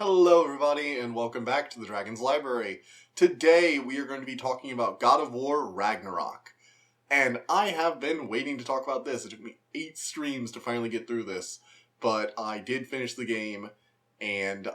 Hello everybody and welcome back to the Dragon's Library. Today we are going to be talking about God of War Ragnarok. And I have been waiting to talk about this. It took me 8 streams to finally get through this, but I did finish the game and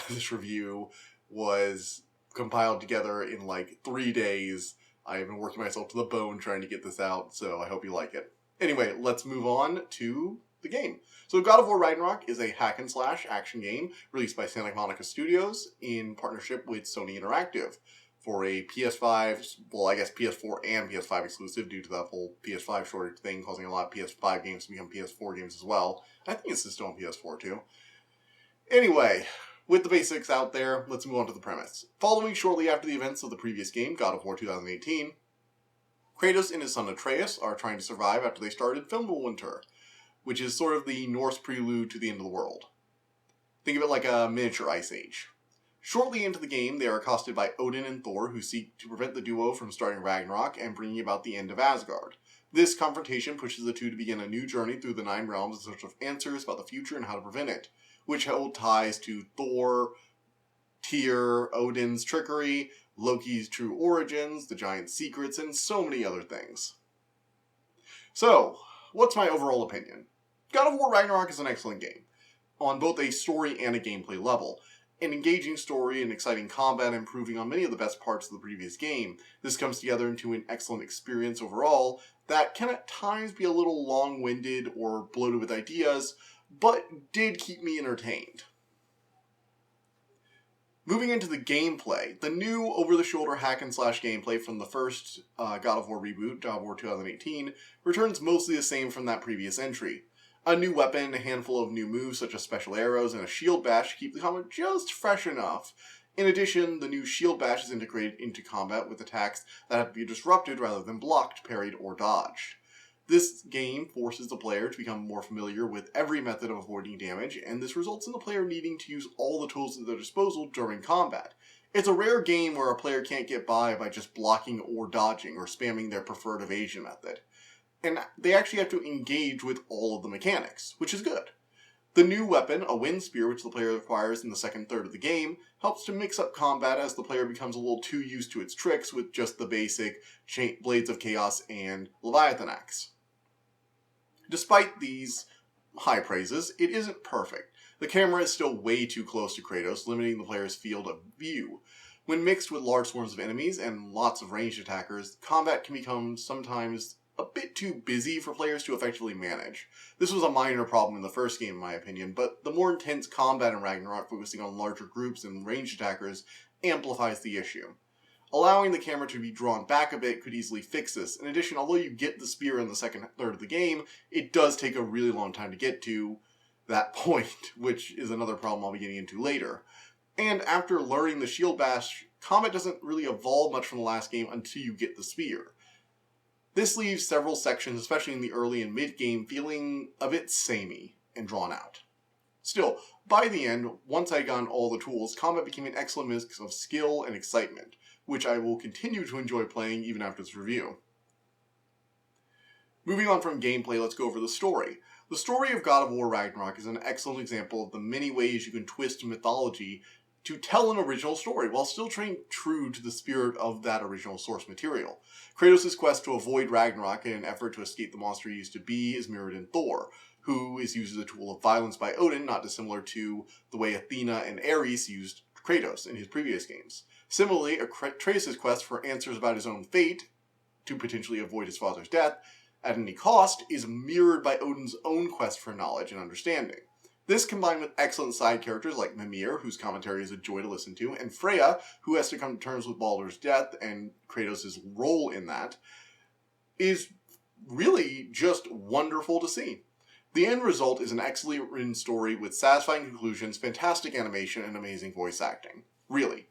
this review was compiled together in like 3 days. I have been working myself to the bone trying to get this out, so I hope you like it. Anyway, let's move on to the game. So God of War Ragnarok is a hack-and-slash action game released by Santa Monica Studios in partnership with Sony Interactive for a PS5, well I guess PS4 and PS5 exclusive due to that whole PS5 shortage thing causing a lot of PS5 games to become PS4 games as well. I think it's still on PS4 too. Anyway, with the basics out there, let's move on to the premise. Following shortly after the events of the previous game, God of War 2018, Kratos and his son Atreus are trying to survive after they started Fimbulwinter, which is sort of the Norse prelude to the end of the world. Think of it like a miniature Ice Age. Shortly into the game, they are accosted by Odin and Thor, who seek to prevent the duo from starting Ragnarok and bringing about the end of Asgard. This confrontation pushes the two to begin a new journey through the 9 realms in search of answers about the future and how to prevent it, which hold ties to Thor, Tyr, Odin's trickery, Loki's true origins, the giant's secrets, and so many other things. So, what's my overall opinion? God of War Ragnarok is an excellent game, on both a story and a gameplay level. An engaging story and exciting combat improving on many of the best parts of the previous game. This comes together into an excellent experience overall that can at times be a little long-winded or bloated with ideas, but did keep me entertained. Moving into the gameplay, the new over-the-shoulder hack-and-slash gameplay from the first God of War reboot, God of War 2018, returns mostly the same from that previous entry. A new weapon, a handful of new moves such as special arrows, and a shield bash to keep the combat just fresh enough. In addition, the new shield bash is integrated into combat with attacks that have to be disrupted rather than blocked, parried, or dodged. This game forces the player to become more familiar with every method of avoiding damage, and this results in the player needing to use all the tools at their disposal during combat. It's a rare game where a player can't get by just blocking or dodging or spamming their preferred evasion method. And they actually have to engage with all of the mechanics, which is good. The new weapon, a wind spear, which the player acquires in the second third of the game, helps to mix up combat as the player becomes a little too used to its tricks with just the basic Blades of Chaos and Leviathan Axe. Despite these high praises, it isn't perfect. The camera is still way too close to Kratos, limiting the player's field of view. When mixed with large swarms of enemies and lots of ranged attackers, combat can become sometimes a bit too busy for players to effectively manage. This was a minor problem in the first game in my opinion, but the more intense combat in Ragnarok focusing on larger groups and ranged attackers amplifies the issue. Allowing the camera to be drawn back a bit could easily fix this. In addition, although you get the spear in the second third of the game, it does take a really long time to get to that point, which is another problem I'll be getting into later. And after learning the shield bash, combat doesn't really evolve much from the last game until you get the spear. This leaves several sections, especially in the early and mid-game, feeling a bit samey and drawn out. Still, by the end, once I got all the tools, combat became an excellent mix of skill and excitement, which I will continue to enjoy playing even after this review. Moving on from gameplay, let's go over the story. The story of God of War Ragnarok is an excellent example of the many ways you can twist mythology to tell an original story while still staying true to the spirit of that original source material. Kratos' quest to avoid Ragnarok in an effort to escape the monster he used to be is mirrored in Thor, who is used as a tool of violence by Odin, not dissimilar to the way Athena and Ares used Kratos in his previous games. Similarly, Atreus' quest for answers about his own fate, to potentially avoid his father's death, at any cost, is mirrored by Odin's own quest for knowledge and understanding. This, combined with excellent side characters like Mimir, whose commentary is a joy to listen to, and Freya, who has to come to terms with Baldur's death and Kratos' role in that, is really just wonderful to see. The end result is an excellent written story with satisfying conclusions, fantastic animation, and amazing voice acting. Really,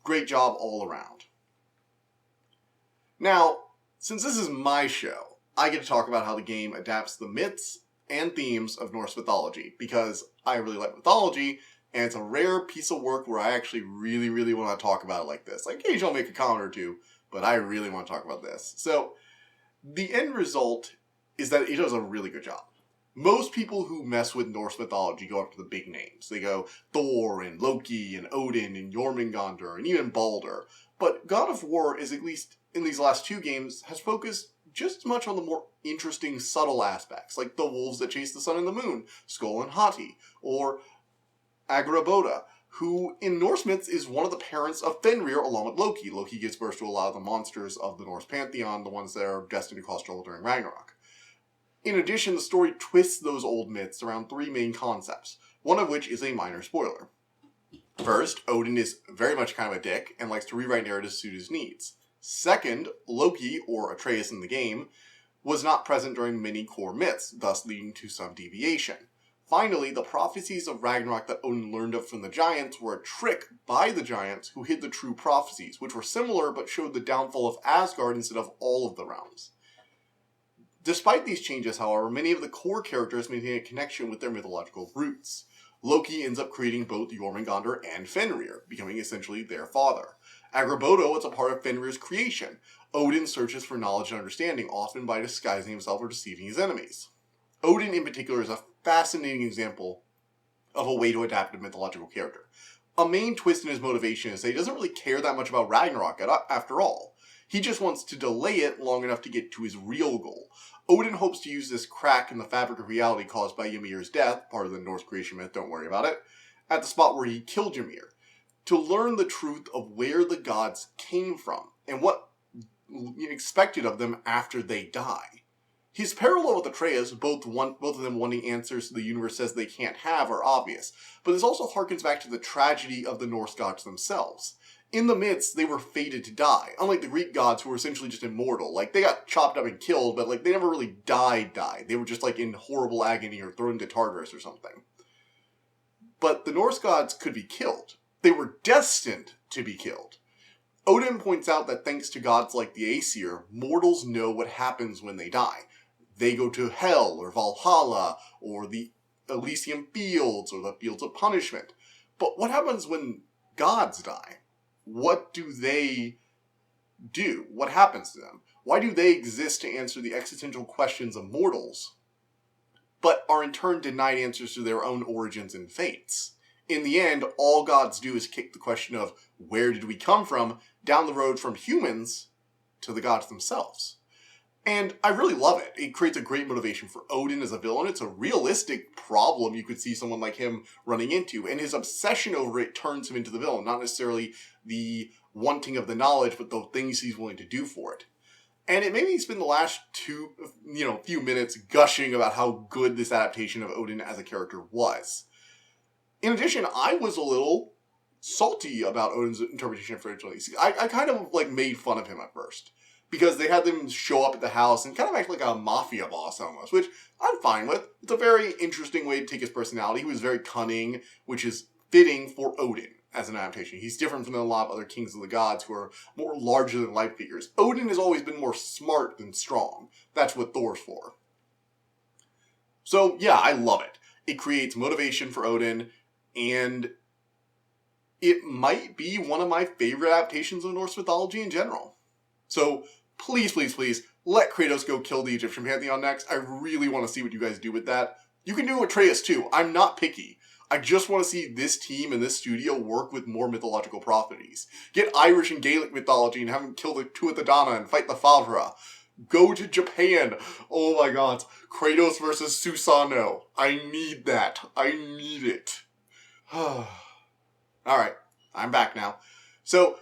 great job all around. Now, since this is my show, I get to talk about how the game adapts the myths and themes of Norse mythology, because I really like mythology, and it's a rare piece of work where I actually really want to talk about it like this. Like, occasionally I'll make a comment or two, but I really want to talk about this. So, the end result is that it does a really good job. Most people who mess with Norse mythology go after the big names. They go Thor and Loki and Odin and Jormungandr and even Baldur. But God of War is, at least in these last two games, has focused just as much on the more interesting, subtle aspects, like the wolves that chase the sun and the moon, Skoll and Hati, or Agrabota, who in Norse myths is one of the parents of Fenrir along with Loki. Loki gives birth to a lot of the monsters of the Norse pantheon, the ones that are destined to cause trouble during Ragnarok. In addition, the story twists those old myths around three main concepts, one of which is a minor spoiler. First, Odin is very much kind of a dick and likes to rewrite narratives to suit his needs. Second, Loki, or Atreus in the game, was not present during many core myths, thus leading to some deviation. Finally, the prophecies of Ragnarok that Odin learned of from the giants were a trick by the giants who hid the true prophecies, which were similar but showed the downfall of Asgard instead of all of the realms. Despite these changes, however, many of the core characters maintain a connection with their mythological roots. Loki ends up creating both Jormungandr and Fenrir, becoming essentially their father. Agrabota is a part of Fenrir's creation. Odin searches for knowledge and understanding, often by disguising himself or deceiving his enemies. Odin in particular is a fascinating example of a way to adapt a mythological character. A main twist in his motivation is that he doesn't really care that much about Ragnarok after all. He just wants to delay it long enough to get to his real goal. Odin hopes to use this crack in the fabric of reality caused by Ymir's death, part of the Norse creation myth, don't worry about it, at the spot where he killed Ymir, to learn the truth of where the gods came from and what expected of them after they die. His parallel with Atreus, both of them wanting answers the universe says they can't have, are obvious, but this also harkens back to the tragedy of the Norse gods themselves. In the myths, they were fated to die, unlike the Greek gods who were essentially just immortal. Like, they got chopped up and killed, but they never really died. They were just in horrible agony or thrown into Tartarus or something. But the Norse gods could be killed. They were destined to be killed. Odin points out that thanks to gods like the Aesir, mortals know what happens when they die. They go to Hell, or Valhalla, or the Elysium Fields, or the Fields of Punishment. But what happens when gods die? What do they do? What happens to them? Why do they exist to answer the existential questions of mortals, but are in turn denied answers to their own origins and fates? In the end, all gods do is kick the question of where did we come from down the road from humans to the gods themselves. And I really love it. It creates a great motivation for Odin as a villain. It's a realistic problem you could see someone like him running into, and his obsession over it turns him into the villain, not necessarily the wanting of the knowledge, but the things he's willing to do for it. And it made me spend the last few minutes gushing about how good this adaptation of Odin as a character was. In addition, I was a little salty about Odin's interpretation of fertility. I kind of made fun of him at first, because they had them show up at the house and kind of act like a mafia boss almost, which I'm fine with. It's a very interesting way to take his personality. He was very cunning, which is fitting for Odin as an adaptation. He's different from a lot of other kings of the gods who are more larger-than-life figures. Odin has always been more smart than strong. That's what Thor's for. So, yeah, I love it. It creates motivation for Odin, and it might be one of my favorite adaptations of Norse mythology in general. So, please, please, please, let Kratos go kill the Egyptian pantheon next. I really want to see what you guys do with that. You can do Atreus too. I'm not picky. I just want to see this team and this studio work with more mythological properties. Get Irish and Gaelic mythology and have them kill the Tuatha and fight the Favra. Go to Japan. Oh my god. Kratos versus Susanoo. I need that. I need it. Alright, I'm back now. So,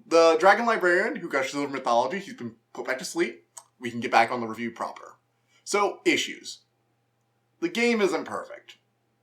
the Dragon Librarian who gushes over mythology, he's been put back to sleep. We can get back on the review proper. So, issues. The game isn't perfect.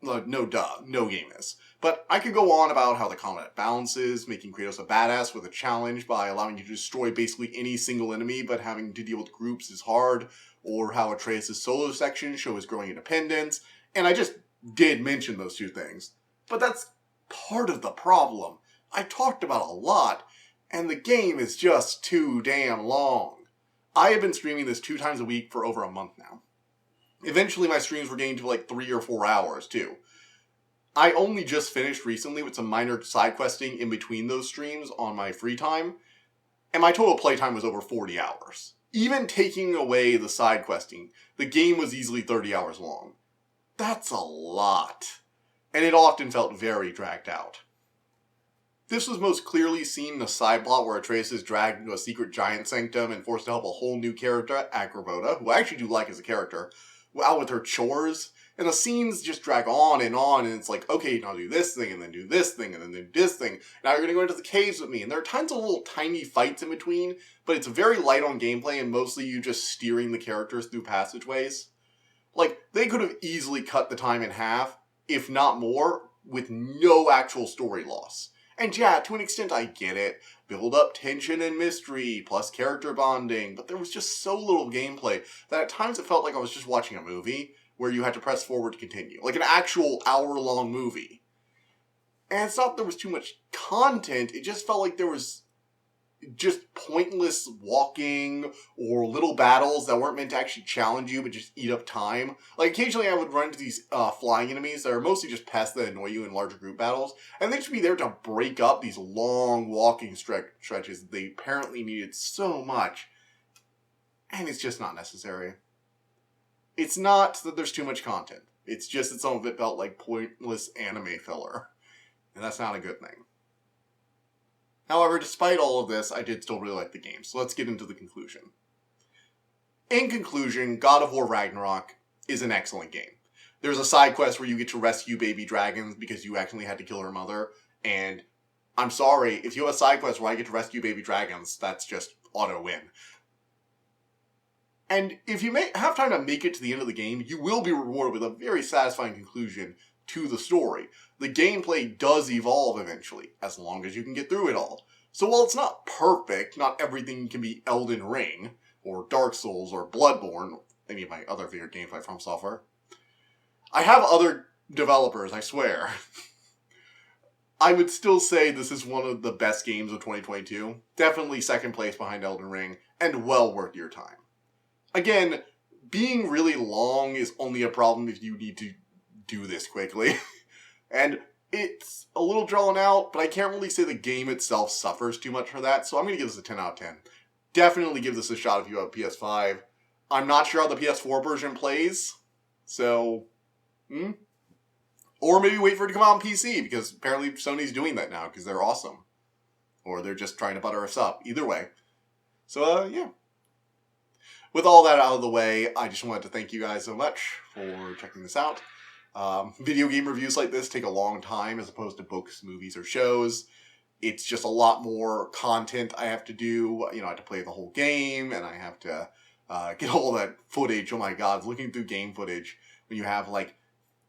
No game is. But I could go on about how the combat balances, making Kratos a badass with a challenge by allowing you to destroy basically any single enemy, but having to deal with groups is hard, or how Atreus' solo sections show his growing independence, and I just did mention those two things. But that's part of the problem. I talked about a lot, and the game is just too damn long. I have been streaming this 2 times a week for over a month now. Eventually my streams were getting to 3 or 4 hours too. I only just finished recently with some minor side questing in between those streams on my free time, and my total playtime was over 40 hours. Even taking away the side questing, the game was easily 30 hours long. That's a lot. And it often felt very dragged out. This was most clearly seen in a side plot where Atreus is dragged into a secret giant sanctum and forced to help a whole new character, Agrabota, who I actually do like as a character, out with her chores. And the scenes just drag on, and it's like, okay, now do this thing, and then do this thing, and then do this thing. Now you're going to go into the caves with me. And there are tons of little tiny fights in between, but it's very light on gameplay, and mostly you just steering the characters through passageways. Like, they could have easily cut the time in half, if not more, with no actual story loss. And yeah, to an extent I get it. Build up tension and mystery, plus character bonding, but there was just so little gameplay that at times it felt like I was just watching a movie where you had to press forward to continue. Like an actual hour-long movie. And it's not that there was too much content, it just felt like there was just pointless walking or little battles that weren't meant to actually challenge you but just eat up time. Like occasionally I would run into these flying enemies that are mostly just pests that annoy you in larger group battles, and they'd just be there to break up these long walking stretches that they apparently needed so much, and it's just not necessary. It's not that there's too much content, it's just that some of it felt like pointless anime filler, and that's not a good thing. However, despite all of this, I did still really like the game, so let's get into the conclusion. In conclusion, God of War Ragnarok is an excellent game. There's a side quest where you get to rescue baby dragons because you accidentally had to kill her mother, and I'm sorry, if you have a side quest where I get to rescue baby dragons, that's just auto-win. And if you have time to make it to the end of the game, you will be rewarded with a very satisfying conclusion to the story. The gameplay does evolve eventually, as long as you can get through it all. So while it's not perfect, not everything can be Elden Ring, or Dark Souls, or Bloodborne, or any of my other favorite games like From Software. I have other developers, I swear. I would still say this is one of the best games of 2022. Definitely second place behind Elden Ring, and well worth your time. Again, being really long is only a problem if you need to do this quickly. And it's a little drawn out, but I can't really say the game itself suffers too much for that, so I'm going to give this a 10 out of 10. Definitely give this a shot if you have a PS5. I'm not sure how the PS4 version plays, so... Or maybe wait for it to come out on PC, because apparently Sony's doing that now, because they're awesome. Or they're just trying to butter us up. Either way. So, yeah. With all that out of the way, I just wanted to thank you guys so much for checking this out. Video game reviews like this take a long time as opposed to books, movies, or shows. It's just a lot more content I have to do. You know, I have to play the whole game, and I have to get all that footage. Oh my god, looking through game footage when you have like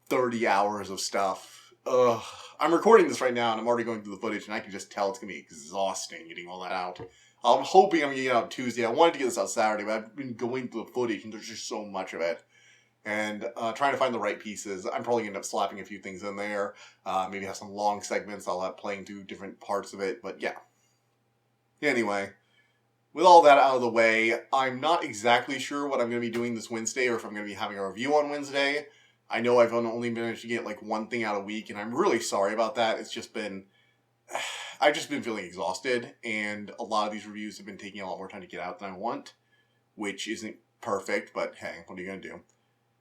30 hours of stuff. Ugh. I'm recording this right now, and I'm already going through the footage, and I can just tell it's going to be exhausting getting all that out. I'm hoping I'm going to get it out Tuesday. I wanted to get this out Saturday, but I've been going through the footage, and there's just so much of it. And trying to find the right pieces. I'm probably going to end up slapping a few things in there. Maybe have some long segments I'll have playing through different parts of it. But yeah. Anyway, with all that out of the way, I'm not exactly sure what I'm going to be doing this Wednesday, or if I'm going to be having a review on Wednesday. I know I've only managed to get like one thing out a week, and I'm really sorry about that. It's just been... I've just been feeling exhausted, and a lot of these reviews have been taking a lot more time to get out than I want, which isn't perfect, but hey, what are you going to do?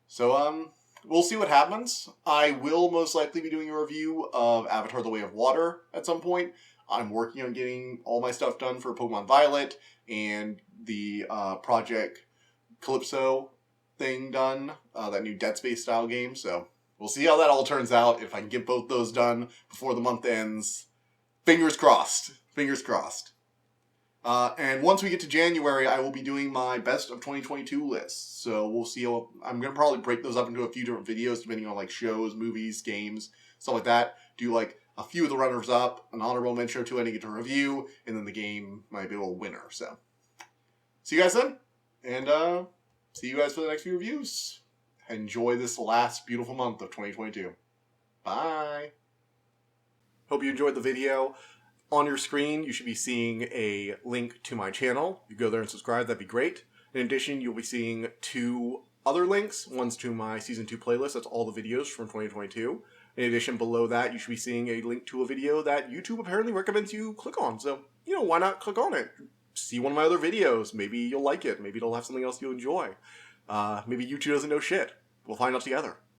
So, we'll see what happens. I will most likely be doing a review of Avatar: The Way of Water at some point. I'm working on getting all my stuff done for Pokemon Violet and the Project Calypso thing done, that new Dead Space style game, so we'll see how that all turns out. If I can get both those done before the month ends, fingers crossed. Fingers crossed. And once we get to January, I will be doing my best of 2022 lists. So we'll see. I'm going to probably break those up into a few different videos, depending on like shows, movies, games, stuff like that. Do like a few of the runners-up, an honorable mention or two I didn't get to review, and then the game might be a little winner. So see you guys then, and see you guys for the next few reviews. Enjoy this last beautiful month of 2022. Bye. Hope you enjoyed the video. On your screen, you should be seeing a link to my channel. If you go there and subscribe, that'd be great. In addition, you'll be seeing two other links. One's to my Season 2 playlist. That's all the videos from 2022. In addition, below that, you should be seeing a link to a video that YouTube apparently recommends you click on. So, you know, why not click on it? see one of my other videos. Maybe you'll like it. Maybe it'll have something else you'll enjoy. Maybe YouTube doesn't know shit. We'll find out together.